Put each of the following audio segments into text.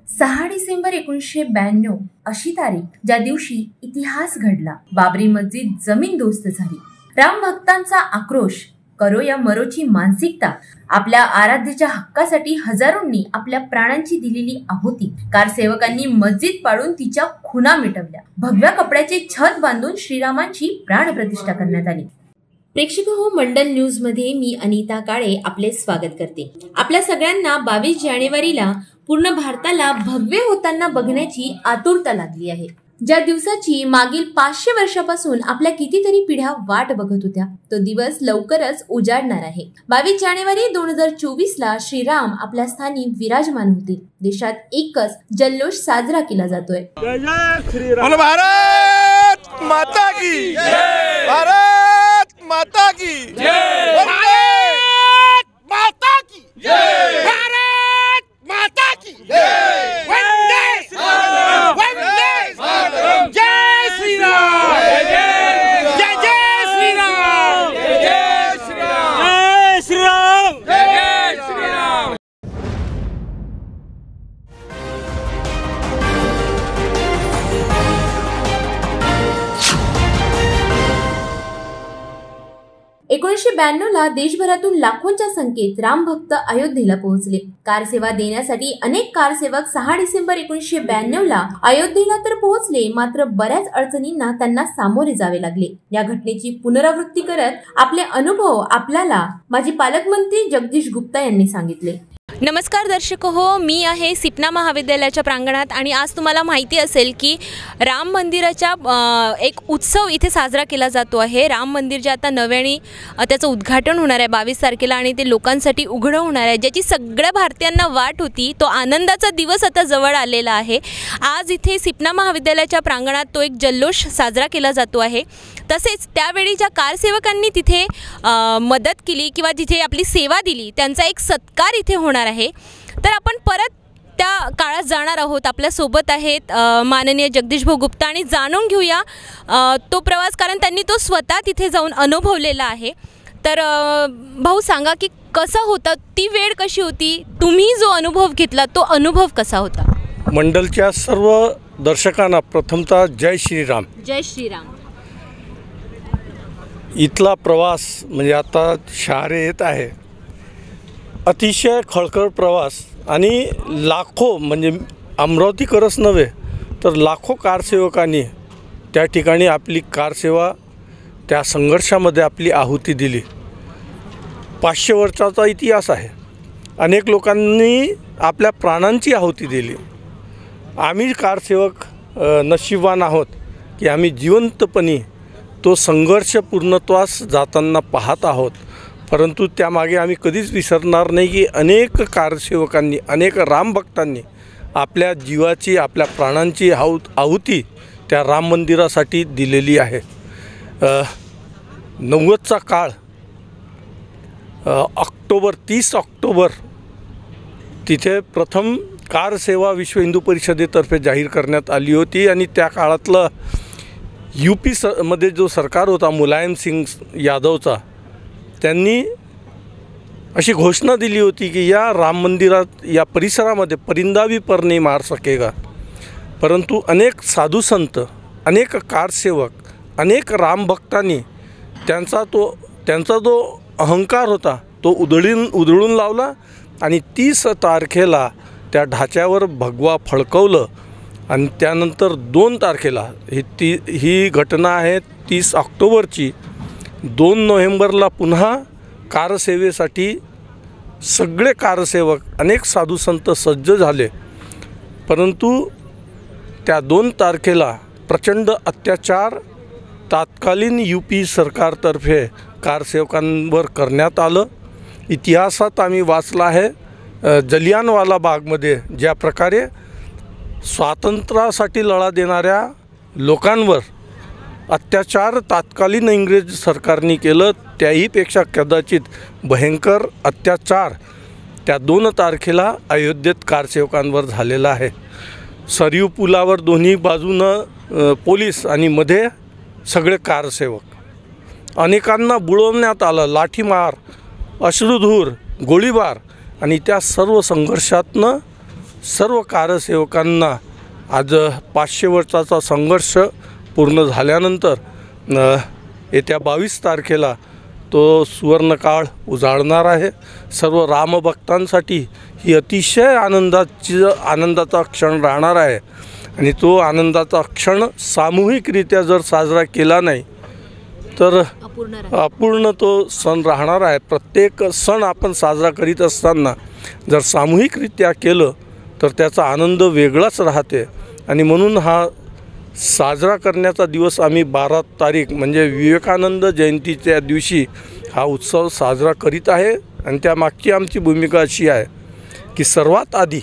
6 डिसेंबर 1992 अशी तारीख ज्या दिवशी इतिहास घडला। बाबरी मस्जिद जमीनदोस्त झाली। राम भक्तांचा आक्रोश, करो या मरोची मानसिकता, आपल्या आराध्याच्या हक्कासाठी हजारोंनी आपल्या प्राणांची दिलेली आहुती, कारसेवकांनी मस्जिद पाडून तिच्या खुना मिटवल्या, भगव्या कपड्याचे छत बांधून श्रीरामांची प्राणप्रतिष्ठा करण्यात आली। प्रेक्षक हो, मंडल न्यूज मध्ये मी अनिता काळे आपले स्वागत करते। आपल्या सगळ्यांना 22 जानेवारीला पूर्ण भारताला भव्य होताना बघण्याची आतुरता लागली आहे। ज्या दिवसाची मागील 500 वर्षापासून आपल्या कितीतरी पिढ्या वाट बघत होत्या, तो दिवस लवकरच उजाडणार आहे। 22 जानेवारी 2024 ला श्रीराम आपल्या स्थानी विराजमान होतील। देशात एकच जल्लोष साजरा केला जातोय। भारत माता की जय, भारत माता की जय, भारत माता की जय, भारत माता की जय, वंदे मातरम, जय श्री राम, जय जय श्री राम, जय श्री राम, जय श्री राम, जय श्री राम। एकोणीसशे 92 ला देशभरातून लाखोंच्या संख्येत राम भक्त अयोध्येला पोहोचले। कारसेवा देण्यासाठी अनेक कारसेवक 6 डिसेंबर 1992 ला अयोध्येला तर पोहोचले, मात्र बऱ्याच अडचणींना त्यांना सामोरे जावे लागले। या घटनेची पुनरावृत्ती करत आपले अनुभव आपल्याला माजी पालकमंत्री जगदीश गुप्ता यांनी सांगितले। नमस्कार दर्शक हो, मी आहे सिपना महाविद्यालयाच्या प्रांगणात आणि आज तुम्हाला माहिती असेल की राम मंदिराच्या एक उत्सव इथे साजरा केला जातो आहे। राम मंदिर जे आता नव्याने त्याचं उद्घाटन होणार आहे 22 तारखेला आणि ते लोकांसाठी उघडं होणार आहे, ज्याची सगळ्या भारतीयांना वाट होती। तो आनंदाचा दिवस आता जवळ आलेला आहे। आज इथे सिपना महाविद्यालयाच्या प्रांगणात तो एक जल्लोष साजरा केला जातो आहे। तसेच त्यावेळी ज्या कारसेवकांनी तिथे मदत केली किंवा जिथे आपली सेवा दिली त्यांचा एक सत्कार इथे होणार आहे। तर आपण परत त्या काळात जाणार आहोत। आपल्या सोबत आहेत माननीय जगदीश भाऊ गुप्ता आणि जाणून घेऊया तो प्रवास, कारण त्यांनी तो स्वतः तिथे जाऊन अनुभवलेला आहे। तर भाऊ सांगा की कसा होता, ती वेळ कशी होती, तुम्ही जो अनुभव घेतला तो अनुभव कसा होता? मंडलच्या सर्व दर्शकांना प्रथमतः जय श्रीराम। जय श्रीराम। इथला प्रवास म्हणजे आता शहारे येत आहे, अतिशय खळखळ प्रवास आणि लाखो म्हणजे अमरावतीकरच नव्हे तर लाखो कारसेवकांनी त्या ठिकाणी आपली कारसेवा, त्या संघर्षामध्ये आपली आहुती दिली। 500 वर्षाचा इतिहास आहे। अनेक लोकांनी आपल्या प्राणांची आहुती दिली। आम्ही कारसेवक नशीबवान आहोत की आम्ही जिवंतपणे तो संघर्ष पूर्णत्वास जाताना पाहत आहोत। परंतु त्यामागे आम्ही कधीच विसरणार नाही की अनेक कारसेवकांनी, अनेक रामभक्तांनी आपल्या जीवाची, आपल्या प्राणांची आहुती त्या राम मंदिरासाठी दिलेली आहे। 90चा काळ, 30 ऑक्टोबर तिथे प्रथम कारसेवा विश्व हिंदू परिषदेतर्फे जाहीर करण्यात आली होती आणि त्या काळातलं UP मध्ये जो सरकार होता मुलायम सिंग यादवचा, त्यांनी अशी घोषणा दिली होती की या राम मंदिरात, या परिसरामध्ये परिंदा भी पर नहीं मार सकेगा। परंतु अनेक साधू संत, अनेक कारसेवक, अनेक रामभक्तांनी त्यांचा जो अहंकार होता तो उधळून लावला आणि 30 तारखेला त्या ढाच्यावर भगवा फडकवलं आणि त्यानंतर 2 तारखेला ही घटना आहे 30 ऑक्टोबरची। 2 नोव्हेंबरला पुन्हा कारसेवेसाठी सगळे कारसेवक, अनेक साधू संत सज्ज झाले। परंतु त्या 2 तारखेला प्रचंड अत्याचार तात्कालीन UP सरकारतर्फे कारसेवकांवर करण्यात आलं। इतिहासात आम्ही वाचलं आहे, जलियानवाला बागमध्ये ज्या प्रकारे स्वातंत्र्यासाठी लढा देणाऱ्या लोकांवर अत्याचार तात्कालीन इंग्रज सरकारने केलं, त्याहीपेक्षा कदाचित भयंकर अत्याचार त्या 2 तारखेला अयोध्येत कारसेवकांवर झालेला आहे। सरयू पुलावर दोन्ही बाजूनं पोलीस आणि मध्ये सगळे कारसेवक, अनेकांना बुडवण्यात आलं, लाठीमार, अश्रुधूर, गोळीबार आणि त्या सर्व संघर्षातनं सर्व कारसेवकांना आज 500 वर्षाचा संघर्ष पूर्ण झाल्यानंतर येत्या 22 तारखेला तो सुवर्णकाळ उजाळणार आहे. सर्व रामभक्तांसाठी ही अतिशय आनंदाचा क्षण राहणार आहे आणि तो आनंदाचा क्षण सामूहिकरित्या जर साजरा केला नाही तर अपूर्ण तो सण राहणार आहे. प्रत्येक सण आपण साजरा करीत असताना जर सामूहिकरित्या केलं तर त्याचा आनंद वेगळाच राहते आणि म्हणून हा साजरा करण्याचा दिवस आम्ही 12 तारीख म्हणजे विवेकानंद जयंतीच्या दिवशी हा उत्सव साजरा करीत आहे. आणि त्यामागची आमची भूमिका अशी आहे की सर्वात आधी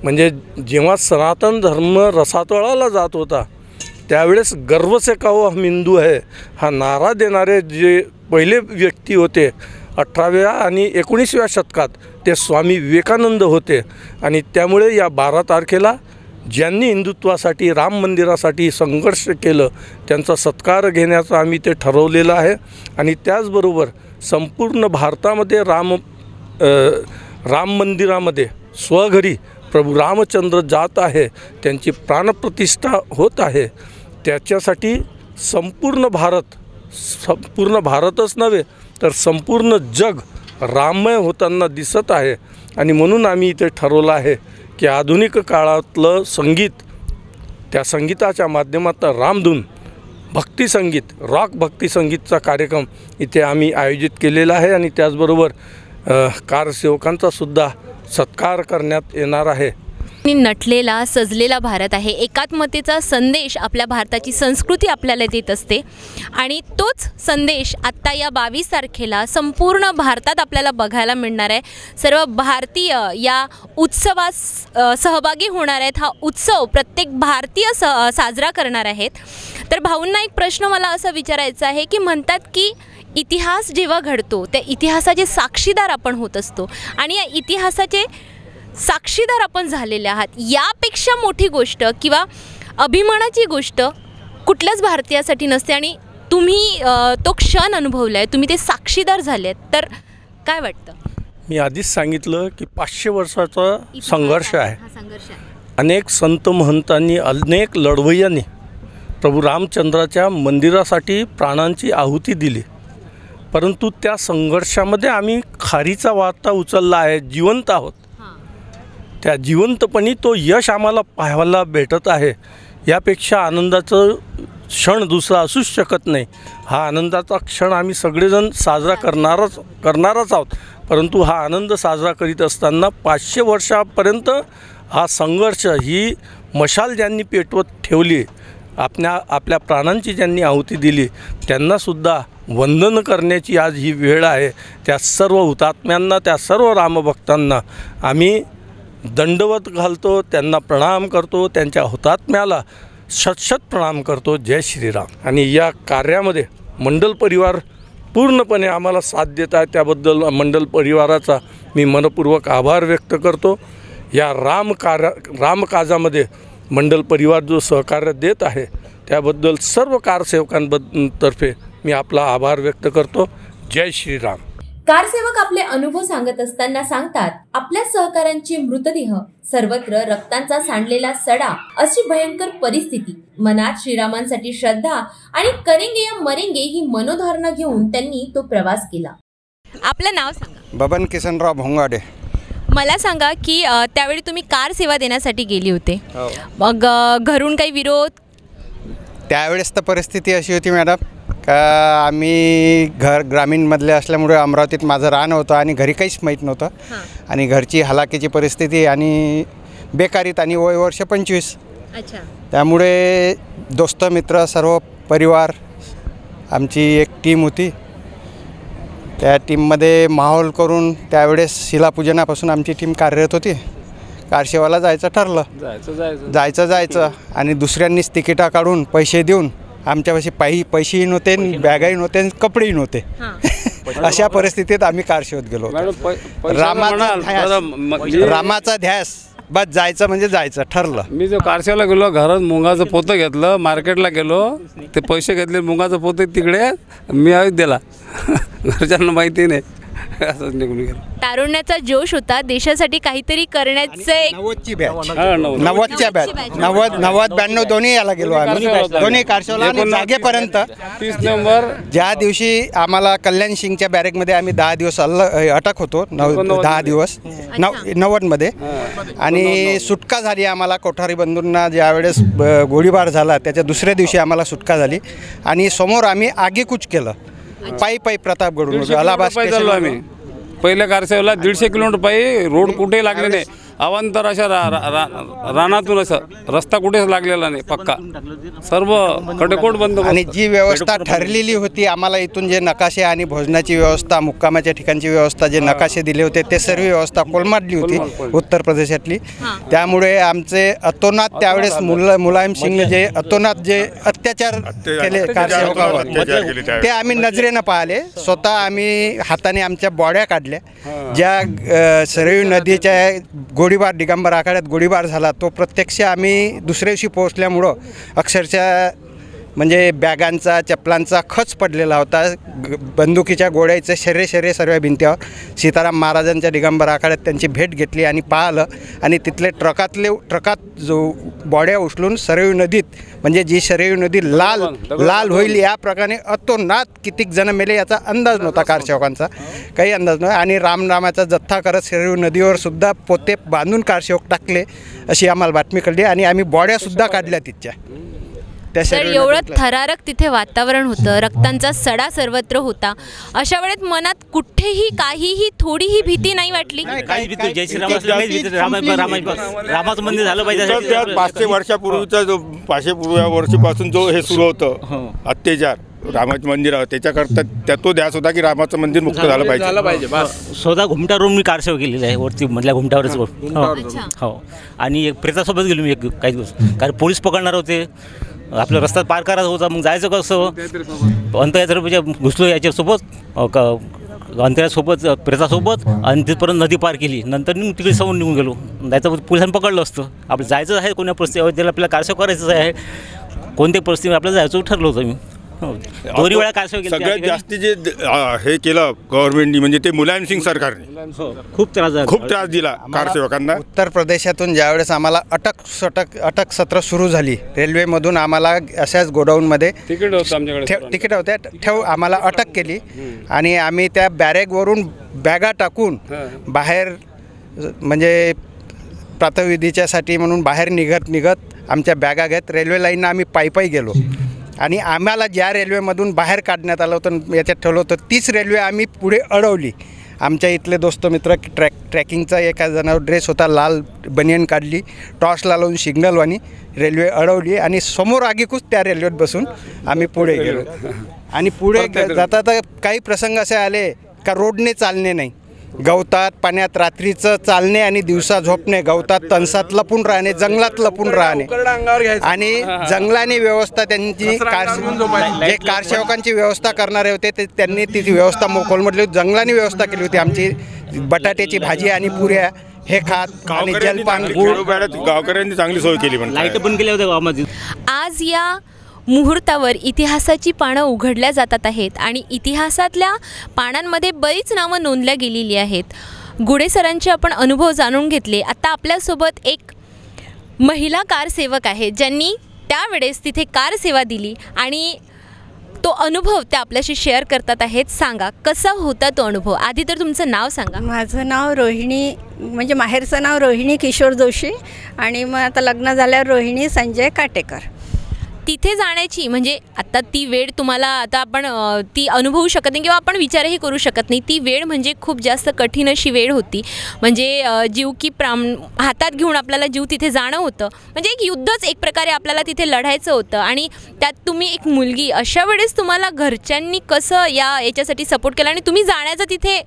म्हणजे जेव्हा सनातन धर्म रसातळाला जात होता त्यावेळेस गर्व से कहो हम हिंदू है हा नारा देणारे जे पहिले व्यक्ती होते 18व्या आणि 19व्या शतकात ते स्वामी विवेकानंद होते. आणि त्यामुळे या 12 तारखेला ज्यांनी हिंदुत्वासाठी राम मंदिरासाठी संघर्ष केलं त्यांचा सत्कार घेण्याचं आम्ही ते ठरवलेलं आहे. आणि त्याचबरोबर संपूर्ण भारतामध्ये राम मंदिरामध्ये स्वघरी प्रभू रामचंद्र जात आहे, त्यांची प्राणप्रतिष्ठा होत आहे. त्याच्यासाठी संपूर्ण भारतच नव्हे तर संपूर्ण जग राममय होताना दिसत आहे. आणि म्हणून आम्ही इथे ठरवलं आहे की आधुनिक काळातलं संगीत, त्या संगीताच्या माध्यमातून रामधून भक्तिसंगीत, रॉक भक्तिसंगीतचा कार्यक्रम इथे आम्ही आयोजित केलेला आहे. आणि त्याचबरोबर कारसेवकांचा सुद्धा सत्कार करण्यात येणार आहे. नटलेला सजलेला भारत आहे. एकात्मतेचा संदेश आपल्या भारताची संस्कृती आपल्याला देत असते आणि तोच संदेश आत्ता या 22 तारखेला संपूर्ण भारतात आपल्याला बघायला मिळणार आहे. सर्व भारतीय या उत्सवात सहभागी होणार आहेत. हा उत्सव प्रत्येक भारतीय साजरा करणार आहेत. तर भाऊंना एक प्रश्न मला असा विचारायचा आहे की म्हणतात की इतिहास जेव्हा घडतो त्या इतिहासाचे साक्षीदार आपण होत असतो आणि या इतिहासाचे साक्षीदार आपण झालेले आहात. यापेक्षा मोठी गोष्ट किंवा अभिमानाची गोष्ट कुठल्याच भारतीयासाठी नसते आणि तुम्ही तो क्षण अनुभवला आहे, तुम्ही ते साक्षीदार झाले आहेत. तर काय वाटतं? मी आधीच सांगितलं की 500 वर्षाचा संघर्ष आहे. अनेक संत महंतांनी, अनेक लढवय्यांनी प्रभू रामचंद्राच्या मंदिरासाठी प्राणांची आहुती दिली. परंतु त्या संघर्षामध्ये आम्ही खारीचा वाटा उचलला आहे, जिवंत आहोत. त्या जिवंतपणी तो यश आम्हाला पाहायला भेटत आहे. यापेक्षा आनंदाचं क्षण दुसरा असूच शकत नाही. हा आनंदाचा क्षण आम्ही सगळेजण साजरा करणारच आहोत. परंतु हा आनंद साजरा करीत असताना 500 वर्षापर्यंत हा संघर्ष, ही मशाल ज्यांनी पेटवत ठेवली, आपल्या प्राणांची ज्यांनी आहुती दिली, त्यांनासुद्धा वंदन करण्याची आज ही वेळ आहे. त्या सर्व हुतात्म्यांना, त्या सर्व रामभक्तांना आम्ही दंडवत घालतो, त्यांना प्रणाम करतो, त्यांच्या हुतात्म्याला शतशत प्रणाम करतो. जय श्रीराम. आणि या कार्यामध्ये मंडल परिवार पूर्णपणे आम्हाला साथ देत आहे, त्याबद्दल मंडल परिवाराचा मी मनपूर्वक आभार व्यक्त करतो. या रामकाजामध्ये मंडल परिवार जो सहकार्य देत आहे त्याबद्दल सर्व कारसेवकांतर्फे मी आपला आभार व्यक्त करतो. जय श्रीराम. कारसेवक आपले अनुभव सांगत असताना सांगतात, आपल्या सहकाऱ्यांचे मृतदेह, सर्वत्र रक्तांचा सांडलेला सडा, अशी भयंकर परिस्थिती. मनात श्रीरामांसाठी श्रद्धा आणि करेंगे या मरेंगे ही मनोधारणा घेऊन त्यांनी तो प्रवास केला. आपलं नाव सांगा. बबन किसनराव भोंगाडे. मला सांगा की त्यावेळी तुम्ही कार सेवा देण्यासाठी गेली होते, मग घरून काही विरोध? त्यावेळेस तर परिस्थिती अशी होती मॅडम का आम्ही ग्रामीणमधले असल्यामुळे अमरावतीत माझं राहणं होतं आणि घरी काहीच माहीत नव्हतं. आणि घरची हलाखीची परिस्थिती आणि बेकारीत आणि वय वर्ष 25. अच्छा. त्यामुळे दोस्त मित्र सर्व परिवार आमची एक टीम होती. त्या टीममध्ये माहोल करून त्यावेळेस शिलापूजनापासून आमची टीम कार्यरत होती. कारसेवाला जायचं ठरलं. जायचं आणि दुसऱ्यांनीच तिकिटा काढून पैसे देऊन आमच्यापाशी पैसेही नव्हते, बॅगाही नव्हते, कपडेही नव्हते. अशा परिस्थितीत आम्ही कारसेवेत गेलो. रामाचा ध्यास, बस जायचं म्हणजे जायचं ठरलं. मी जो कारसेवाला गेलो, घरात मुंगाचं पोतं घेतलं, मार्केटला गेलो, ते पैसे घेतले मुंगाचं पोतं तिकडे मी दिला. घरच्यांना माहिती नाही. असंच निघून गेलं. तारुण्याचा जोश होता, देशासाठी काहीतरी करण्याचं एक 90ची बॅच, हा, 90च्या बॅच, 90 92 दोन्ही याला गेलो आम्ही, दोन्ही कारशेवला आणि जागेपर्यंत. 30 नंबर ज्या दिवशी आम्हाला कल्याण सिंगच्या बॅरेकमध्ये आम्ही 10 दिवस अटक होतो, 10 दिवस 90मध्ये, आणि सुटका झाली आम्हाला. कोठारी बंधूंना ज्यावेळेस गोळीबार झाला त्याच्या दुसऱ्या दिवशी आम्हाला सुटका झाली आणि समोर आम्ही आगेकूच केलं पायी प्रतापगडून अलाहाबाद पायी चाललो आम्ही. पहिल्या कारसेवाला 150 किलोमीटर पायी, रोड कुठेही लागले नाही, अवांतर अशा रानातून असं रस्ता कुठेच लागलेला नाही, पक्का सर्व कडेकोट बंद. आणि जी व्यवस्था ठरलेली होती आम्हाला इथून, जे नकाशे आणि भोजनाची व्यवस्था, मुक्कामाच्या ठिकाणची व्यवस्था, जे नकाशे दिले होते ते सर्व व्यवस्था कोलमाडली होती उत्तर प्रदेशातली. त्यामुळे आमचे अतोनात त्यावेळेस मुलायम सिंगने जे अतोनात जे अत्याचार केले कारसेवकावर ते आम्ही नजरेनं पाहिले. स्वतः आम्ही हाताने आमच्या बॉड्या काढल्या. ज्या सरयू नदीच्या गोळीबार, दिगंबर आखाड्यात गोळीबार झाला तो प्रत्यक्ष आम्ही दुसऱ्या दिवशी पोहोचल्यामुळं अक्षरशः म्हणजे बॅगांचा, चपलांचा खच पडलेला होता. बंदुकीच्या गोळ्याचे शर्रे सर्व भिंतीवर. सीताराम महाराजांच्या दिगंबर आखाड्यात त्यांची भेट घेतली आणि पाहिलं, आणि तिथले ट्रकात जो बॉड्या उचलून सरयू नदीत, म्हणजे जी सरयू नदी लाल होईल या प्रकारे अतोनात कितीक जण मेले याचा अंदाज नव्हता कारसेवकांचा, काही अंदाज नव्हता. आणि रामनामाचा जथ्था करत सरयू नदीवर सुद्धा पोते बांधून कारसेवक टाकले अशी आम्हाला बातमी कळली, आणि आम्ही बॉड्यासुद्धा काढल्या तिथच्या. तर एवढं थरारक तिथे वातावरण होतं, रक्तांचा सडा सर्वत्र होता. अशा वेळेत मनात कुठेही काहीही थोडीही भीती नाही वाटली? काही भीती, जय रामाचं मंदिर झालं पाहिजे. 500 वर्षापूर्वीचा जो 500 वर्षापासून जो हे सुरू होतं अत्याचार रामाचं मंदिर, त्याच्याकरता तो ध्यास होता की रामाचं मंदिर मुक्त झालं पाहिजे. स्वतः घुमटावरून मी कारसेवा केलेली आहे, वरती मधल्या घुमटावरच. हो, आणि एक प्रेतासोबत गेलो मी काही दिवस, कारण पोलीस पकडणार होते, आपला रस्ता पार करायचा होता. मग जायचं कसं, अंतयात्रेच्या घुसलो याच्यासोबत, अंतरासोबत प्रेतासोबत, आणि तिथपर्यंत नदी पार केली. नंतर तिकडे समोर निघून गेलो, जायचं पोलिसांनी पकडलं असतं. आपलं जायचं आहे कोणत्या परिस्थिती, अयोध्येला आपल्याला कारसेवा करायचं आहे, कोणत्या परिस्थितीत आपल्याला जायचं ठरलं होतं. मी दोन्ही वेळा कारसेवा केली. सगळ्यात जास्ती जे हे केलं गव्हर्नमेंटनी म्हणजे ते मुलायम सिंग सरकारने खूप त्रास दिला कारसेवकांना. उत्तर प्रदेशातून ज्यावेळेस आम्हाला अटक सत्र सुरू झाली, रेल्वेमधून आम्हाला अशाच गोडाऊनमध्ये तिकीट होत्या आम्हाला अटक केली, आणि आम्ही त्या बॅरेकवरून बॅगा टाकून बाहेर, म्हणजे प्रातःविधीच्यासाठी म्हणून बाहेर निघत आमच्या बॅगा घेत रेल्वे लाईननं आम्ही पायी गेलो. आणि आम्हाला ज्या रेल्वेमधून बाहेर काढण्यात आलं होतं, याच्यात ठेवलं होतं, तीच रेल्वे आम्ही पुढे अडवली. आमच्या इथले दोस्त मित्र ट्रॅकिंगचा एका जणावर ड्रेस होता, लाल बनियन काढली, टॉर्चला लावून सिग्नलवानी रेल्वे अडवली, आणि समोर आगीकूच त्या रेल्वेत बसून आम्ही पुढे गेलो. आणि पुढे जाता काही प्रसंग असे आले का रोडने चालणे नाही, गवतात पाण्यात रात्रीचं चालणे आणि दिवसा झोपणे, गवतात तणसात लपून राहणे, जंगलात लपून राहणे, आणि जंगलाने व्यवस्था त्यांची जे कारसेवकांची व्यवस्था करणारे होते ते त्यांनी ती व्यवस्था कोलमडली, जंगलाने व्यवस्था केली होती. आमची बटाट्याची भाजी आणि पुऱ्या हे खात आणि जलपान गुळ, गावकऱ्यांनी चांगली सोय केली. लाईट बंद केल्या होत्या गावामध्ये. आज या मुहूर्तावर इतिहासाची पानं उघडल्या जातात आहेत, आणि इतिहासातल्या पानांमध्ये बरीच नावं नोंदल्या गेलेली आहेत. गुडे सरांचे आपण अनुभव जाणून घेतले. आता आपल्यासोबत एक महिला कारसेवक आहे ज्यांनी त्यावेळेस तिथे कारसेवा दिली, आणि तो अनुभव त्या आपल्याशी शेअर करतात आहेत. सांगा कसा होता तो अनुभव? आधी तर तुमचं नाव सांगा. माझं नाव रोहिणी, म्हणजे माहेरचं नाव रोहिणी किशोर जोशी, आणि मग आता लग्न झाल्यावर रोहिणी संजय काटेकर. तिथे जाण्याची म्हणजे आता ती वेळ तुम्हाला आता आपण ती अनुभवू शकत नाही किंवा आपण विचारही करू शकत नाही. ती वेळ म्हणजे खूप जास्त कठीण अशी वेळ होती. म्हणजे जीव की हातात घेऊन आपल्याला जीव तिथे जाणं होतं. म्हणजे एक युद्धच एक प्रकारे आपल्याला तिथे लढायचं होतं, आणि त्यात तुम्ही एक मुलगी. अशा वेळेस तुम्हाला घरच्यांनी कसं याच्यासाठी सपोर्ट केला, आणि तुम्ही जाण्याचं तिथे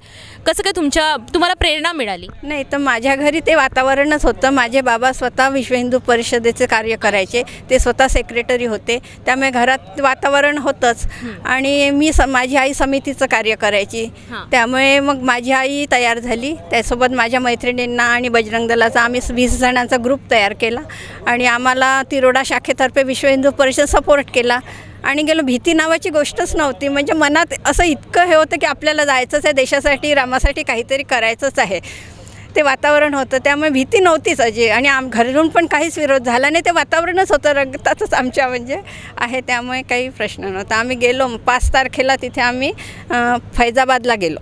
कसं काय तुम्हाला प्रेरणा मिळाली? नाही तर माझ्या घरी ते वातावरणच होतं. माझे बाबा स्वतः विश्व हिंदू परिषदेचे कार्य करायचे, ते स्वतः सेक्रेटरी होते, त्यामुळे घरात वातावरण होतंच. आणि माझी आई समितीचं कार्य करायची, त्यामुळे मग माझी आई तयार झाली. त्यासोबत माझ्या मैत्रिणींना आणि बजरंग दलाचा आम्ही 20 जणांचा ग्रुप तयार केला, आणि आम्हाला तिरोडा शाखेतर्फे विश्व हिंदू परिषद सपोर्ट केला. आणि गेलो. भीती नावाची गोष्टच नव्हती. म्हणजे मनात असं इतकं हे होतं की आपल्याला जायचंच आहे, देशासाठी रामासाठी काहीतरी करायचंच आहे, ते वातावरण होतं. त्यामुळे भीती नव्हतीच अजय. आणि घरून पण काहीच विरोध झाला नाही. ते वातावरणच होतं, रंगतातच आमच्या म्हणजे आहे. त्यामुळे काही प्रश्न नव्हता. आम्ही गेलो 5 तारखेला तिथे आम्ही फैजाबादला गेलो.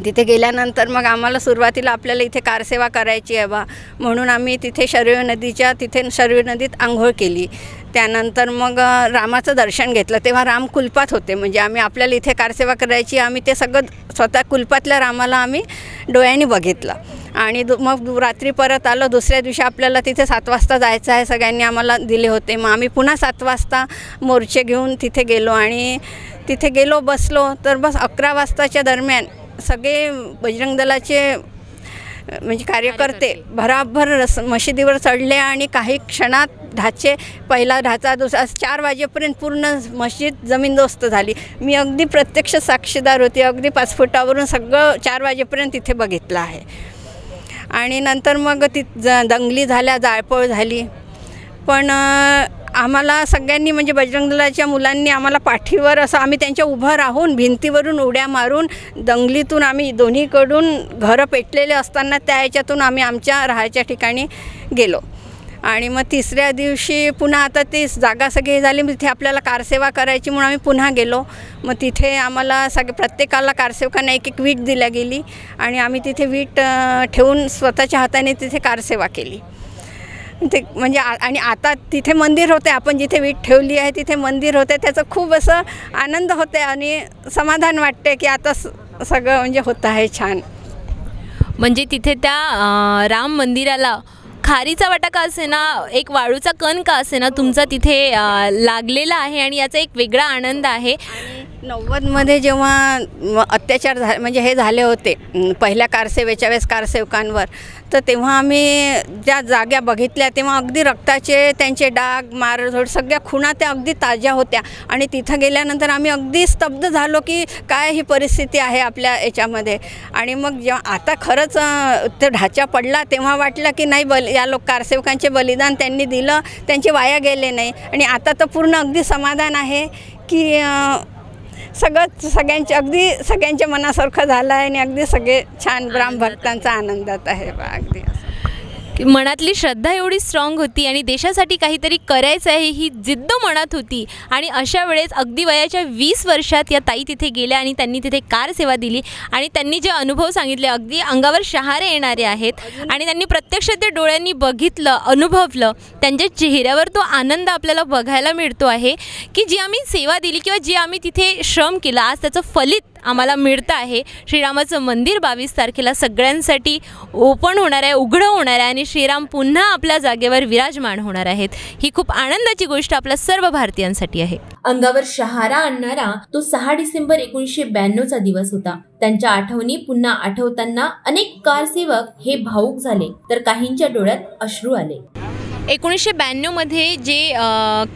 तिथे गेल्यानंतर मग आम्हाला सुरुवातीला आपल्याला इथे कारसेवा करायची आहे बा म्हणून आम्ही तिथे शरयू नदीत आंघोळ केली. त्यानंतर मग रामाचं दर्शन घेतलं. तेव्हा राम कुलपात होते. म्हणजे आपल्याला इथे कारसेवा करायची, आम्ही ते सगळं स्वतः कुलपातल्या रामाला आम्ही डोळ्यांनी बघितलं. आणि मग रात्री परत आलो. दुसऱ्या दिवशी आपल्याला तिथे 7 वाजता जायचं आहे, सगळ्यांनी आम्हाला दिले होते. मग आम्ही पुन्हा 7 वाजता मोर्चे घेऊन तिथे गेलो. आणि तिथे गेलो, बसलो. तर बस 11 वाजताच्या दरम्यान सगळे बजरंग दलाचे म्हणजे कार्यकर्ते भराभर मशिदीवर चढले. आणि काही क्षणात पहिला ढाचा दुसरा 4 वाजेपर्यंत पूर्ण मस्जिद जमीनदोस्त झाली. मी अगदी प्रत्यक्ष साक्षीदार होती. अगदी 5 फुटावरून सगळं 4 वाजेपर्यंत तिथे बघितलं आहे. आणि नंतर मग दंगली झाल्या, जाळपोळ झाली. पण आम्हाला सगळ्यांनी म्हणजे बजरंग दलाच्या मुलांनी आम्हाला पाठीवर असं आम्ही त्यांच्या उभं राहून भिंतीवरून उड्या मारून दंगलीतून आम्ही दोन्हीकडून घरं पेटलेले असताना त्या याच्यातून आम्ही आमच्या राहायच्या ठिकाणी गेलो. आणि मग तिसऱ्या दिवशी पुन्हा आता ती जागा सगळी झाली. तिथे आपल्याला कारसेवा करायची म्हणून आम्ही पुन्हा गेलो. मग तिथे आम्हाला प्रत्येकाला कारसेवकांना एक वीट दिल्या गेली. आणि आम्ही तिथे वीट ठेवून स्वतःच्या हाताने तिथे कारसेवा केली. ते म्हणजे आणि आता तिथे मंदिर होते. आपण जिथे वीट ठेवली आहे तिथे मंदिर होते. त्याचं खूप असं आनंद होते आणि समाधान वाटते की आता सगळं म्हणजे होतं आहे छान. म्हणजे तिथे त्या राम मंदिराला खारीचा वाटा का असेना, एक वाळूचा कण का असेना, तुमचा तिथे लागलेला आहे आणि याचा एक वेगळा आनंद आहे. 90मध्ये जेव्हा अत्याचार म्हणजे हे झाले होते पहिल्या कारसेवेच्या वेळेस कारसेवकांवर, तर तेव्हा आम्ही ज्या जागा बघितल्या तेव्हा अगदी रक्ताचे त्यांचे डाग, मारझोड, सगळ्या खुणा त्या अगदी ताज्या होत्या. आणि तिथं गेल्यानंतर आम्ही अगदी स्तब्ध झालो की काय ही परिस्थिती आहे आपल्या याच्यामध्ये. आणि मग जेव्हा आता खरंच ते ढाचा पडला तेव्हा वाटलं की नाही, या कारसेवकांचे बलिदान त्यांनी दिलं, त्यांचे वाया गेले नाही. आणि आता तर पूर्ण अगदी समाधान आहे की सगळ्यांच्या मनासारखं झालं आहे. आणि अगदी सगळे छान रामभक्तांचा आनंदात आहे बा. अगदी मनातली श्रद्धा एवढी स्ट्रॉंग होती आणि देशासाठी काहीतरी करायचं आहे ही जिद्द मनात होती. आणि अशा वेळेस अगदी वयाच्या 20 वर्षात या ताई तिथे गेल्या आणि त्यांनी तिथे कारसेवा दिली. आणि त्यांनी जे अनुभव सांगितले अगदी अंगावर शहारे येणारे आहेत. आणि त्यांनी प्रत्यक्ष ते डोळ्यांनी बघितलं, अनुभवलं. त्यांच्या चेहऱ्यावर तो आनंद आपल्याला बघायला मिळतो आहे की जी आम्ही सेवा दिली किंवा जी आम्ही तिथे श्रम केला, आज त्याचं फलित आम्हाला मिळतं आहे. श्रीरामाचं मंदिर 22 तारखेला सगळ्यांसाठी ओपन होणार आहे, उघडं होणार आहे. आणि श्रीराम पुन्हा आपल्या जागेवर विराजमान होणार आहेत. ही खूप आनंदाची गोष्ट आपल्या सर्व भारतीयांसाठी आहे. अंगावर शहारा आणणारा तो 6 डिसेंबर 1992चा दिवस होता. त्यांच्या आठवणी पुन्हा आठवताना अनेक कारसेवक हे भावूक झाले तर काहींच्या डोळ्यात अश्रू आले. 1992 मध्ये जे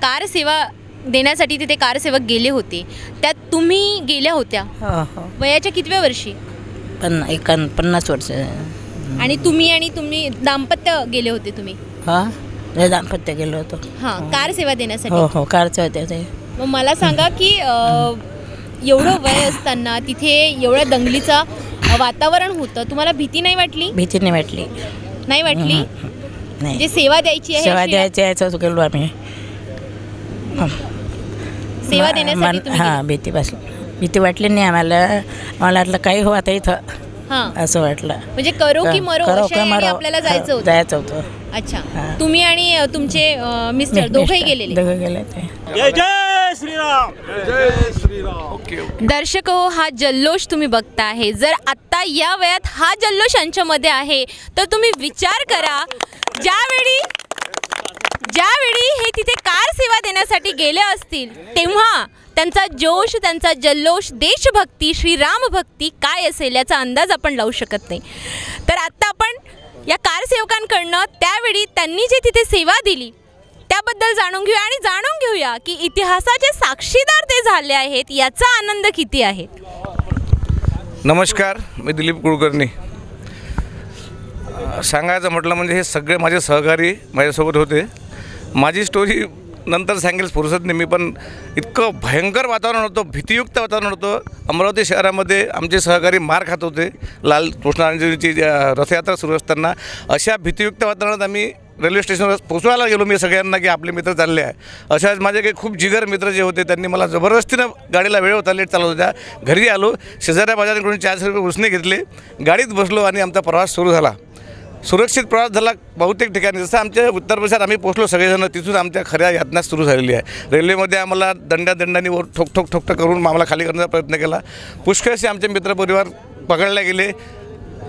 कारसेवा देण्यासाठी तिथे कारसेवक गेले होते त्यात तुम्ही गेल्या होत्या. वयाच्या कितव्या वर्षी? 50 वर्ष. आणि तुम्ही दाम्पत्य गेले होते तुम्ही? दाम्पत्य गेलो होतो. कारसेवा देण्यासाठी. हो कारसेवा देते. मग मला सांगा की एवढं वय असताना तिथे एवढ्या दंगलीचं वातावरण होतं, तुम्हाला भीती नाही वाटली? भीती नाही वाटली. नाही वाटली? जे सेवा द्यायची आहे, सेवा द्यायची यायचं गेलो आम्ही. सेवा देण्यासाठी भीती वाटली नाही आम्हाला. मला वाटलं काही हो आता इथं असं वाटलं. म्हणजे करो की मरो आपल्याला जायचं होतं. अच्छा. तुम्ही आणि तुमचे मिस्टर दोघंही गेले? जय श्रीराम. जय श्रीराम. दर्शक हो, हा जल्लोष तुम्ही बघता आहे. जर आत्ता या वयात हा जल्लोष यांच्यामध्ये आहे तर तुम्ही विचार करा ज्यावेळी हे तिथे कार सेवा देण्यासाठी गेले असतील तेव्हा त्यांचा जोश, त्यांचा जल्लोष, देशभक्ती, श्रीराम भक्ती काय असेल याचा अंदाज आपण लावू शकत नाही. तर आत्ता आपण या कारसेवकांकडनं त्यावेळी त्यांनी जे तिथे सेवा दिली त्याबद्दल जाणून घेऊया आणि जाणून घेऊया की इतिहासाचे साक्षीदार ते झाले आहेत याचा आनंद किती आहे. नमस्कार, मी दिलीप कुलकर्णी. सांगायचं म्हटलं म्हणजे हे सगळे माझे सहकारी माझ्यासोबत होते. माझी स्टोरी नंतर सांगेल फुरसत नाही मी, पण इतकं भयंकर वातावरण होतं, भीतियुक्त वातावरण होतं. अमरावती शहरामध्ये आमचे सहकारी मार खात होते लाल कृष्णांजलीची रथयात्रा सुरू असताना. अशा भीतियुक्त वातावरणात आम्ही रेल्वे स्टेशनवर पोचवायला गेलो मी सगळ्यांना की आपले मित्र चालले आहे. अशाच माझे काही खूप जिगर मित्र जे होते त्यांनी मला जबरदस्तीनं गाडीला वेळ होता, लेट चालत होत्या. घरी आलो, शेजाऱ्या बाजाराकडून 400 रुपये उसने घेतले, गाडीत बसलो आणि आमचा प्रवास सुरू झाला. सुरक्षित प्रवास झाला बहुतेक ठिकाणी. जसं आमच्या उत्तर प्रदेशात आम्ही पोचलो सगळेजण, तिथून आमच्या खऱ्या यातना सुरू झालेली आहे. रेल्वेमध्ये आम्हाला दंडाने वर ठोक करून आम्हाला खाली करण्याचा प्रयत्न केला. पुष्कळसे आमचे मित्रपरिवार पकडले गेले.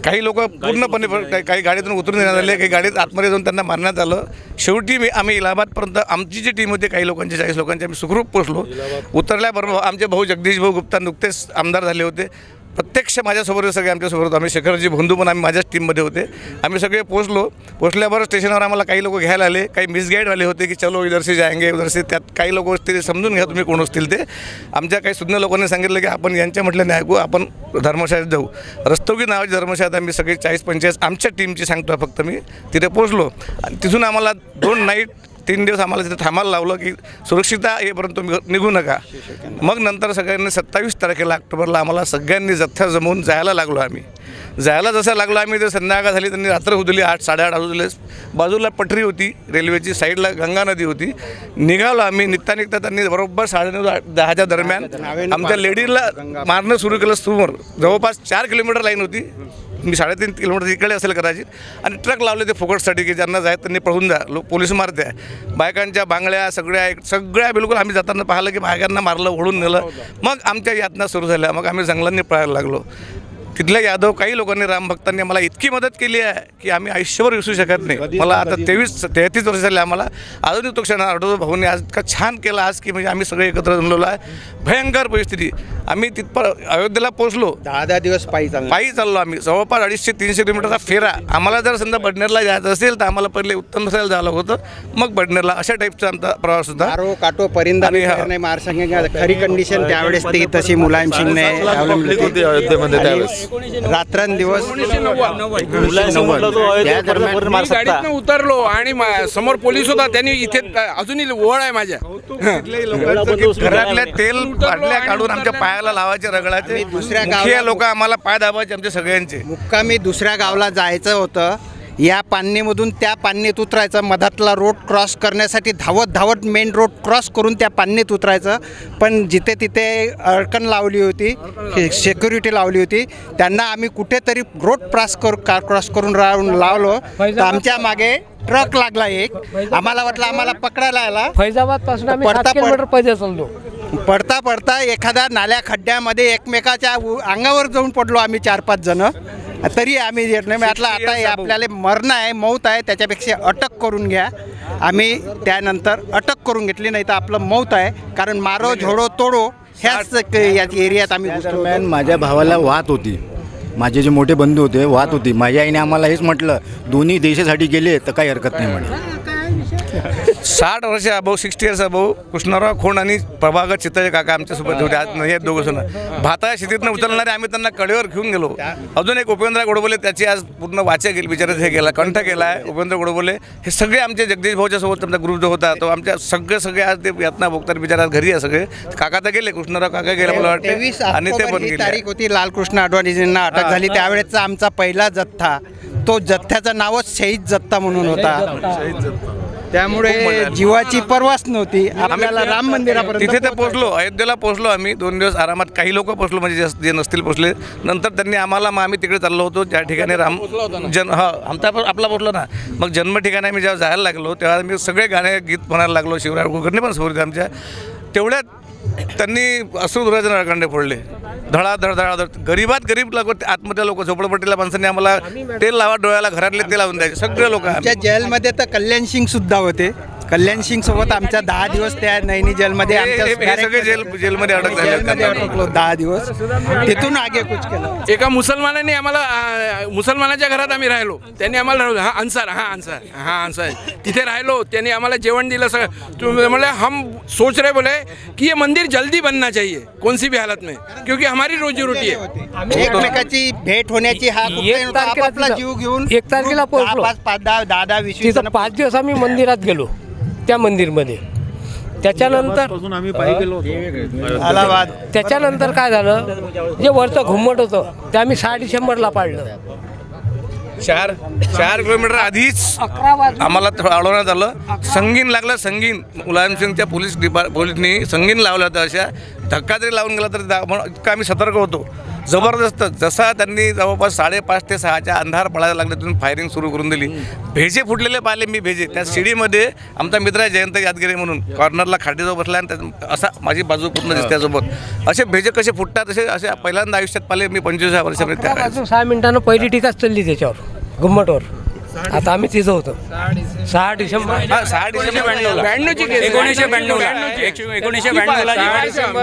काही लोक पूर्णपणे काही गाडीतून उतरून देण्यात आले, काही गाडीत आतमध्ये जाऊन त्यांना मारण्यात आलं. शेवटी आम्ही इलाहाबादपर्यंत आमची जी टीम होती काही लोकांची 40 लोकांची आम्ही सुखरूप पोचलो. उतरल्याबरोबर आमचे भाऊ जगदीश भाऊ गुप्ता नुकतेच आमदार झाले होते, प्रत्यक्ष माझ्यासोबत सगळे आमच्यासोबत. आम्ही शेखरजी बंधू पण आम्ही माझ्याच टीममध्ये होते. आम्ही सगळे पोचल्याबरोबर स्टेशनवर आम्हाला काही लोक घ्यायला आले, काही मिसगाईडवाले होते की चलो इधर से जाएंगे उधर से. त्यात काही लोक ते समजून घ्या तुम्ही कोण असतील ते. आमच्या काही सुज्ञ लोकांनी सांगितलं की आपण यांच्या म्हटलं नाही ऐकू, आपण धर्मशाळेत जाऊ. रस्तोगी नावाची धर्मशाळेत आम्ही सगळे 40-45 आमच्या टीमची सांगतो फक्त मी, तिथे पोचलो. आणि तिथून आम्हाला 2 नाईट 3 दिवस आम्हाला तिथे थांबायला लावलं की सुरक्षितता येईपर्यंत तुम्ही निघू नका. मग नंतर सगळ्यांनी 27 तारखेला ऑक्टोबरला आम्हाला सगळ्यांनी जथ्था जमवून जायला लागलो. आम्ही जायला जसं लागलो आम्ही तर संध्याकाळ झाली, त्यांनी रात्र होतली 8-8:30 वाजले. बाजूला पटरी होती रेल्वेची, साईडला गंगा नदी होती. निघालो आम्ही. निघता त्यांनी बरोबर 9:30-10च्या दरम्यान आमच्या लेडीजला मारणं सुरू केलं. समोर जवळपास 4 किलोमीटर लाईन होती, मी 3.5 किलोमीटर इकडे असेल कदाचित. आणि ट्रक लावले ते फुकटसाठी की ज्यांना जायचं त्यांनी पळून जा, पोलीस मारते आहे. बायकांच्या बांगड्या सगळ्या बिलकुल आम्ही जाताना पाहिलं की बायकांना मारलं, ओढून नेलं. मग आमच्या यातना सुरू झाल्या. मग आम्ही जंगलांनी पळायला लागलो. तिथल्या यादव काही लोकांनी रामभक्तांनी मला इतकी मदत केली आहे की आम्ही आयुष्यभर विसरू शकत नाही. मला आता 33 वर्ष झाले आम्हाला. अजूनही तो क्षण आठवतो. भाऊंनी आज इतका छान केला आज की म्हणजे आम्ही सगळे एकत्र जमलेलो आहे. भयंकर परिस्थिती. आम्ही तिथपर्यंत अयोध्येला पोचलो. 10 दिवस पायी चाललो आम्ही. जवळपास 250-300 किलोमीटरचा फेरा. आम्हाला जर समजा बडनेरला जायचं असेल तर आम्हाला पहिले उत्तम नसरायला जावं होतं, मग बडनेरला. अशा टाईपचा आमचा प्रवास होता. काटो परिंदा आणि मारसंगे खरी कंडिशन त्यावेळेस ती तशी मुलायम सिंगने रात्रंदिवस गाडीतनं उतरलो आणि समोर पोलीस होता. त्यांनी इथे अजूनही ओळ आहे माझ्या घरातल्या तेल बाटल्या काढून आमच्या पायाला लावायचे रगडाचे. दुसऱ्या लोक आम्हाला पाय दाबायचे आमचे सगळ्यांचे. मुक्कामी दुसऱ्या गावाला जायचं होतं. या पान्नीमधून त्या पान्नीत उतरायचं. मधातला रोड क्रॉस करण्यासाठी धावत मेन रोड क्रॉस करून त्या पान्नीत उतरायचं. पण जिथे तिथे अडकण लावली होती, सिक्युरिटी लावली होती. त्यांना आम्ही कुठेतरी रोड क्रॉस करून लावलो तर आमच्या मागे ट्रक लागला एक. आम्हाला वाटलं आम्हाला पकडायला आला. फैजाबाद पासून पडता एखाद्या नाल्या खड्ड्यामध्ये एकमेकाच्या अंगावर जाऊन पडलो आम्ही 4-5 जण. तरी आम्ही म्हटलं आता आपल्याला मरण आहे, मौत आहे, त्याच्यापेक्षा अटक करून घ्या. आम्ही त्यानंतर अटक करून घेतली, नाही तर आपलं मौत आहे. कारण मारो झोडो तोडो ह्याच एरियात आम्ही दरम्यान माझ्या भावाला वाहत होती. माझे जे मोठे बंधू होते वाहत होती. माझ्या आईने आम्हाला हेच म्हटलं, दोन्ही देशासाठी गेले तर काही हरकत नाही म्हणे. 60 वर्ष अभाऊ 60 इयर्स अभाऊ कृष्णराव खोंड आणि प्रभाकर चित्तळे काका आमच्यासोबत होते. आज नाही आहेत दोघं जण. भाताच्या शेतीतनं उचलणारे आम्ही त्यांना कडेवर घेऊन गेलो. अजून एक उपेंद्र गोडबोले, त्याची आज पूर्ण वाचा गेली, बिचारात हे गेला, कंठ गेला आहे. उपेंद्र गोडबोले हे सगळे आमचे जगदीश भाऊच्या सोबत आमचा ग्रुप जो होता तो आमच्या सगळे आज ते यातना भोगतात बिचारात घरी आहे सगळे. काका तर गेले, कृष्णराव काका गेले मला वाटतं. आणि ते पण गेले. तारीख होती लालकृष्ण अडवाणीजींना अटक झाली त्यावेळेचा आमचा पहिला जथ्था. तो जथ्याचं नावच शहीद जथ्था म्हणून होता. त्यामुळे जीवाची पर्वाच नव्हती. आपल्याला राम मंदिरापर्यंत तिथे तर पोहोचलो. अयोध्येला पोहोचलो आम्ही 2 दिवस आरामात. काही लोक पोहोचलो म्हणजे जे नसतील पोहोचले. नंतर त्यांनी आम्हाला आम्ही तिकडे चाललो होतो ज्या ठिकाणी आमचा आपला पोहोचलो ना. मग जन्म ठिकाणी आम्ही जेव्हा जायला लागलो तेव्हा मी सगळे गाणे गीत म्हणायला लागलो. शिवराय कुलकर्णी पण सोबत आमच्या. तेवढ्यात त्यांनी अश्रुधुराचे नळकांडे फोडले. धडाधड. गरीबात गरीब लोक, आत्महत्या लोक, झोपडपट्टीला माणसांनी आम्हाला तेल लावा डोळ्याला, घरातले तेल लावून द्यायचे सगळे लोक. आमच्या जेलमध्ये तर कल्याण सिंग सुद्धा होते. कल्याण सिंग सोबत आमच्या 10 दिवस त्या नैनी जेलमध्ये सगळे जेलमध्ये अडक झाले. 10 दिवस तिथून आगे कुछ केलं. एका मुसलमानाने आम्हाला, मुसलमानाच्या घरात आम्ही राहिलो. त्यांनी आम्हाला राहिलो. हा अन्सार तिथे राहिलो. त्यांनी आम्हाला जेवण दिलं सगळं. तुम्ही बोले हम सोच रहे बोले की ये मंदिर जल्दी बनना चाहिए कोण सी भी हालत में, क्योंकि हमारी रोजी रोटी आहे. एकमेकाची भेट होण्याची हा आपला जीव घेऊन 1 तारखेला पोहोचलो. 5-10-20 5 दिवस आम्ही मंदिरात गेलो. त्या मंदिरमध्ये त्याच्यानंतर आम्ही पायी गेलो होतो. त्याच्यानंतर काय झालं, जे वरचं घुमट होतं ते आम्ही 6 डिसेंबरला पाडलं. 4 किलोमीटर आधीच आम्हाला अडवण्यात आलं. संगीन लागलं, संगीन मुलायमसिंगच्या पोलिसनी संगीन लावलं होतं. अशा धक्का जरी लावून गेला तरी इतकं आम्ही सतर्क होतो. जबरदस्त जसा त्यांनी जवळपास 5:30 ते 6च्या अंधार पडायला लागले तिथून फायरिंग सुरू करून दिली. भेजे फुटलेले पाहिले मी, भेजे त्या शिडीमध्ये. आमचा मित्र आहे जयंत यादगिरी म्हणून, कॉर्नरला खाडीजवळ बसला आणि असा माझी बाजू पूर्ण दिसते त्यासोबत. असे भेजे कसे फुटतात असे पहिल्यांदा आयुष्यात पाहिले मी 25 वर्षापर्यंत. 6 मिनिटांनं पहिली टीकाच चालली त्याच्यावर घुमटवर. आता आम्ही तिथं होतो 6 डिसेंबर 1992ची केस. 1992ला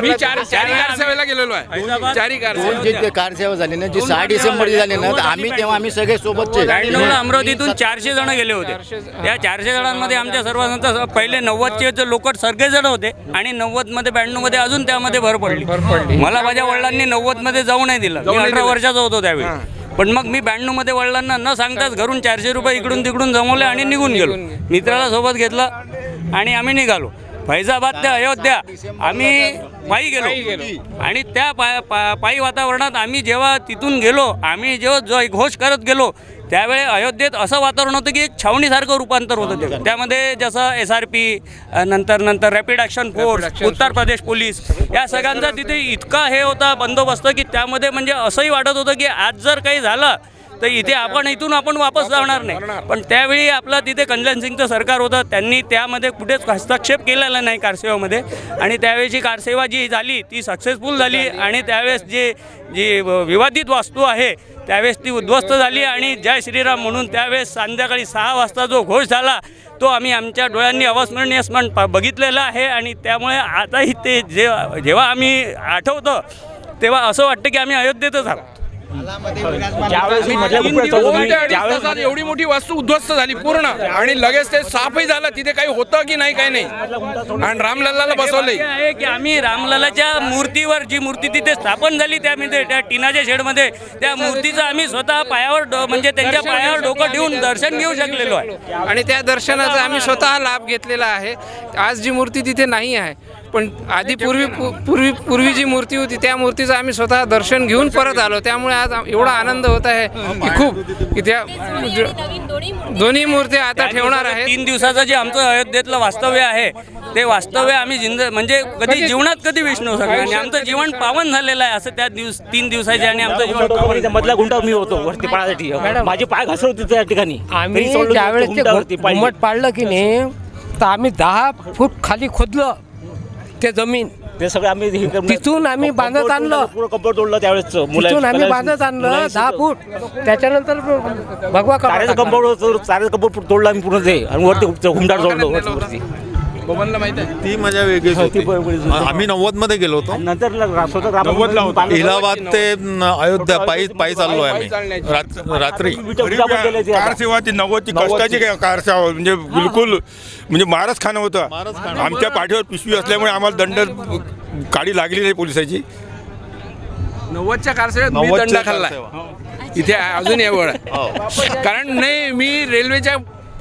मी चारी कारसेवेला गेलेलो आहे. चारी जे कारसेवा झाली ना, जी 6 डिसेंबरची झाली ना, तेव्हा आम्ही सगळे सोबतचे. 92ला अमरावतीतून 400 जण गेले होते. त्या 400 जणांमध्ये आमच्या सर्वांचा पहिले 90चे लोक सगळेजण होते आणि 90मध्ये 92मध्ये अजून त्यामध्ये भर पडली. मला माझ्या वडिलांनी 90मध्ये जाऊ नाही दिलं. मी 18 वर्षाचा होतो त्यावेळी. पण मग मी 92मध्ये वडिलांना न सांगताच घरून 400 रुपये इकडून तिकडून जमवले आणि निघून गेलो. मित्राला सोबत घेतलं आणि आम्ही निघालो. फैजाबाद ते अयोध्या आम्ही पायी गेलो आणि त्या पायी वातावरणात आम्ही जेव्हा तिथून गेलो, आम्ही जेव्हा घोष करत गेलो त्यावेळी अयोध्येत असं वातावरण होतं की एक छावणीसारखं रूपांतर होतं. त्यामध्ये जसं SRP, नंतर rapid action force, Uttar Pradesh police, या सगळ्यांचा तिथे इतका हे होता बंदोबस्त की त्यामध्ये म्हणजे असंही वाटत होतं की आज जर काही झालं तर इथे इथून आपण वापस जाणार नाही. पण त्यावेळी आपलं तिथे कल्याण सिंगचं सरकार होतं, त्यांनी त्यामध्ये कुठेच हस्तक्षेप केलेला नाही कारसेवामध्ये. आणि त्यावेळेची कारसेवा जी झाली ती सक्सेसफुल झाली आणि त्यावेळेस जी विवादित वास्तू आहे त्यावेळेस ती उद्ध्वस्त झाली. आणि जय श्रीराम म्हणून त्यावेळेस संध्याकाळी 6 वाजता जो घोष झाला तो आम्ही आमच्या डोळ्यांनी अविस्मरणीय क्षण बघितलेला आहे. आणि त्यामुळे आताही ते जेव्हा आम्ही आठवतो तेव्हा असं वाटतं की आम्ही अयोध्येतच आहोत. एवढी मोठी वास्तू उद्ध्वस्त झाली पूर्ण आणि लगेच ते साफही झालं. तिथे काही होतं की नाही काही नाही. आणि रामलल्लाला बसवले आहे की आम्ही रामलल्लाच्या मूर्तीवर, जी मूर्ती तिथे स्थापन झाली त्यामध्ये त्या टिनाच्या शेडमध्ये, त्या मूर्तीचं आम्ही स्वतः पायावर म्हणजे त्यांच्या पायावर डोकं ठेवून दर्शन घेऊ शकलेलो आहे. आणि त्या दर्शनाचा आम्ही स्वतः लाभ घेतलेला आहे. आज जी मूर्ती तिथे नाही आहे, पण आधी पूर्वी जी मूर्ती होती त्या मूर्तीचं आम्ही स्वतः दर्शन घेऊन परत आलो. त्यामुळे आज एवढा आनंद होत आहे की खूप की त्या दोन्ही मूर्त्या आता ठेवणार आहेत. 3 दिवसाचं जे आमचं अयोध्येतलं वास्तव्य आहे ते वास्तव्य आम्ही म्हणजे कधी जीवनात कधी विसरू शकणार आणि आमचं जीवन पावन झालेलं आहे असं त्या 3 दिवसाचे. आणि आमचं जीवन मधल्या गुंटावर मी होतो वरती पाण्यासाठी. माझे पाय घसरत होते त्या ठिकाणी. आम्ही ज्यावेळेस ते घुमट पाडलं की नाही तर आम्ही 10 फूट खाली खोदलं ते जमीन. ते सगळं आम्ही तिथून आम्ही बांधत आणलं, कंपाऊंड तोडलं त्यावेळेस. तिथून आम्ही बांधत आणलं 10 फूट. त्याच्यानंतर भगवा कंपाऊंड तोडलं आम्ही पूर्ण ते आणि वरती घुमटावर जोडलो वरती. ती मजा वेगळीच होती. आम्ही 90मध्ये गेलो होतो. नंतर इलाहाबाद ते अयोध्या पायी चाललो आहे आम्ही रात्री. कारसेवा ती 90ची कष्टाची कारसेवा म्हणजे बिलकुल म्हणजे मारच खाणं होतं. आमच्या पाठीवर पिशवी असल्यामुळे आम्हाला दंड काढी लागली नाही पोलिसाची. 90च्या कारसेवेत मी दंड खाल्ला इथे अजून एवढ. कारण नाही मी रेल्वेच्या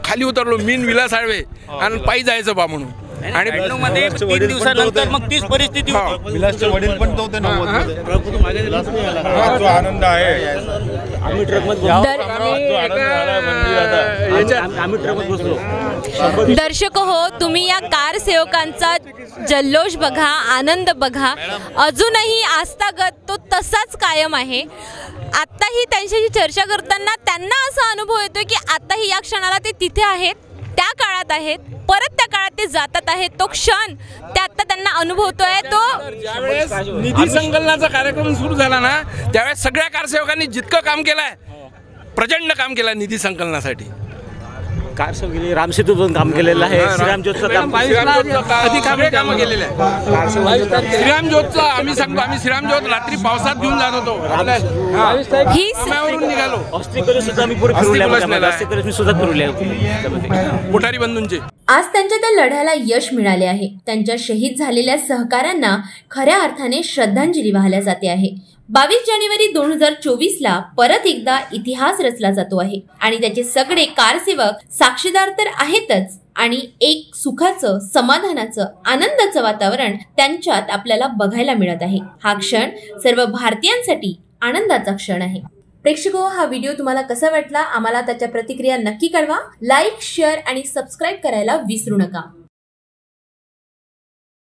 खाली उतरलो, मीन विला साळवे आणि पायी जायचं बा म्हणून. आणि 92मध्ये 3 दिवसानंतर मग तीच परिस्थिती होती. विलासचे वडील पण तो आनंद आहे. आम्ही ट्रकमध्ये दर्शक हो, तुम्ही या कार सेवकांचा जल्लोष बघा, आनंद बघा. अजूनही आस्थागत तो तसाच कायम आहे. आत्ताही त्यांच्याशी चर्चा करताना त्यांना असा अनुभव येतो की आत्ताही या क्षणाला ते तिथे आहेत, त्या काळात आहेत, परत त्या काळात ते जातात आहेत. तो क्षण ते आत्ता त्यांना अनुभवतोय. तो ज्यावेळेस निधी संकलनाचा कार्यक्रम सुरू झाला ना त्यावेळेस सगळ्या कारसेवकांनी जितकं काम केलंय, प्रचंड काम केलं निधी संकलनासाठी. कारसेवक गेले, रामसेतूचं काम केलेलं आहे, श्रीरामज्योतचं काम कामं केलेलं आहे. श्रीरामज्योतचं आम्ही सांगतो, आम्ही श्रीरामज्योत रात्री पावसात घेऊन जात होतो. निघालो मोठारी बंधूंचे. आज त्यांच्या त्या लढ्याला यश मिळाले आहे. त्यांच्या शहीद झालेल्या सहकाऱ्यांना खऱ्या अर्थाने श्रद्धांजली वाहिली जाते आहे. 22 जानेवारी 2024ला परत एकदा इतिहास रचला जातो आहे आणि त्याचे सगळे कारसेवक साक्षीदार तर आहेतच, आणि एक सुखाचं, समाधानाचं, आनंदाचं वातावरण त्यांच्यात आपल्याला बघायला मिळत आहे. हा क्षण सर्व भारतीयांसाठी आनंदाचा क्षण आहे. प्रेक्षको, हा व्हिडिओ तुम्हाला कसा वाटला आम्हाला त्याच्या प्रतिक्रिया नक्की कळवा. लाईक, शेअर आणि सबस्क्राईब करायला विसरू नका.